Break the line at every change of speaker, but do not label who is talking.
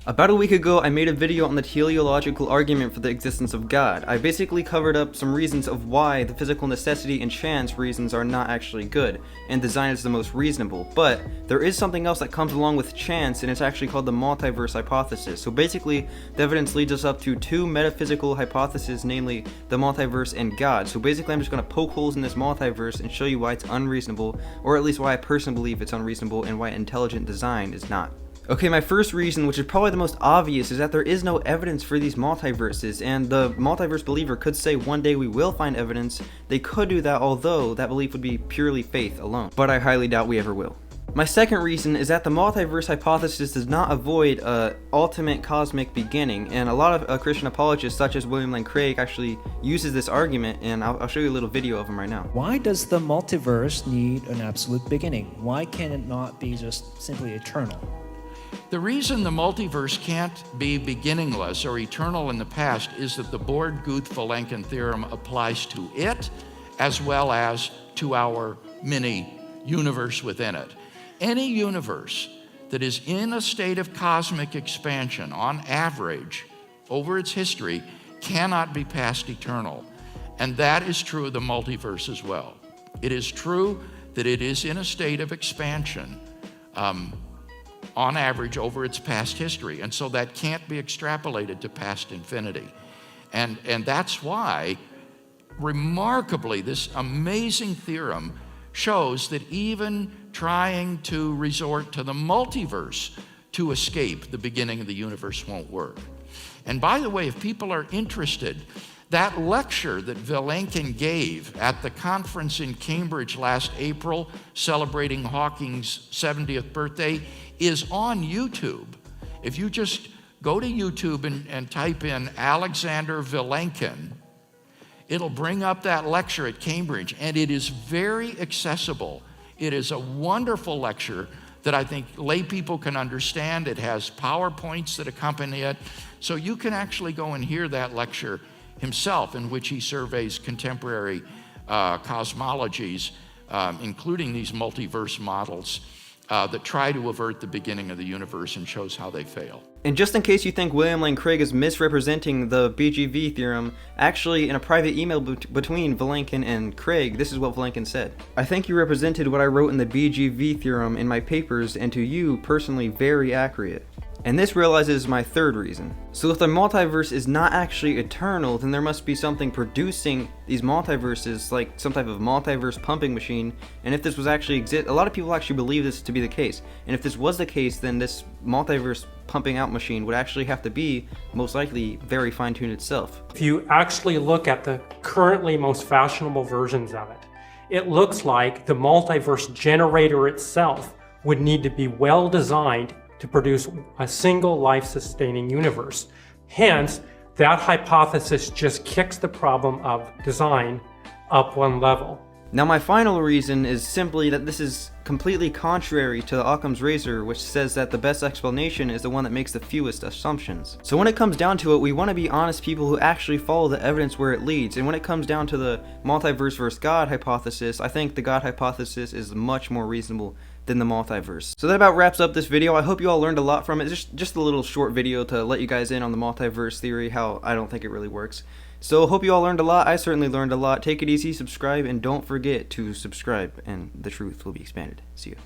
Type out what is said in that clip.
About a week ago, I made a video on the teleological argument for the existence of God. I basically covered up some reasons of why the physical necessity and chance reasons are not actually good, and design is the most reasonable. But there is something else that comes along with chance, and it's actually called the multiverse hypothesis. So basically, the evidence leads us up to two metaphysical hypotheses, namely the multiverse and God. So basically, I'm just going to poke holes in this multiverse and show you why it's unreasonable, or at least why I personally believe it's unreasonable, and why intelligent design is not. Okay, my first reason, which is probably the most obvious, is that there is no evidence for these multiverses, and the multiverse believer could say one day we will find evidence. They could do that, although that belief would be purely faith alone, but I highly doubt we ever will. My second reason is that the multiverse hypothesis does not avoid ultimate cosmic beginning, and a lot of Christian apologists such as William Lane Craig actually uses this argument, and I'll show you a little video of him right now.
Why does the multiverse need an absolute beginning? Why can it not be just simply eternal?
The reason the multiverse can't be beginningless or eternal in the past is that the Born-Guth-Vilenkin theorem applies to it as well as to our mini-universe within it. Any universe that is in a state of cosmic expansion, on average, over its history, cannot be past eternal. And that is true of the multiverse as well. It is true that it is in a state of expansion, on average over its past history. And so that can't be extrapolated to past infinity. And that's why, remarkably, this amazing theorem shows that even trying to resort to the multiverse to escape the beginning of the universe won't work. And by the way, if people are interested, that lecture that Vilenkin gave at the conference in Cambridge last April, celebrating Hawking's 70th birthday, is on YouTube. If you just go to YouTube and type in Alexander Vilenkin, it'll bring up that lecture at Cambridge, and it is very accessible. It is a wonderful lecture that I think lay people can understand. It has PowerPoints that accompany it, so you can actually go and hear that lecture himself, in which he surveys contemporary cosmologies, including these multiverse models that try to avert the beginning of the universe and shows how they fail.
And just in case you think William Lane Craig is misrepresenting the BGV theorem, actually in a private email between Vilenkin and Craig, this is what Vilenkin said. I think you represented what I wrote in the BGV theorem in my papers, and to you personally very accurate. And this realizes my third reason. So if the multiverse is not actually eternal, then there must be something producing these multiverses, like some type of multiverse pumping machine. And if this was actually a lot of people actually believe this to be the case. And if this was the case, then this multiverse pumping out machine would actually have to be, most likely, very fine-tuned itself.
If you actually look at the currently most fashionable versions of it, it looks like the multiverse generator itself would need to be well designed to produce a single life-sustaining universe. Hence, that hypothesis just kicks the problem of design up one level.
Now my final reason is simply that this is completely contrary to Occam's razor, which says that the best explanation is the one that makes the fewest assumptions. So when it comes down to it, we want to be honest people who actually follow the evidence where it leads. And when it comes down to the multiverse versus God hypothesis, I think the God hypothesis is much more reasonable than the multiverse. So that about wraps up this video. I hope you all learned a lot from it. Just a little short video to let you guys in on the multiverse theory, how I don't think it really works. So hope you all learned a lot. I certainly learned a lot. Take it easy, subscribe, and don't forget to subscribe, and the truth will be expanded. See you.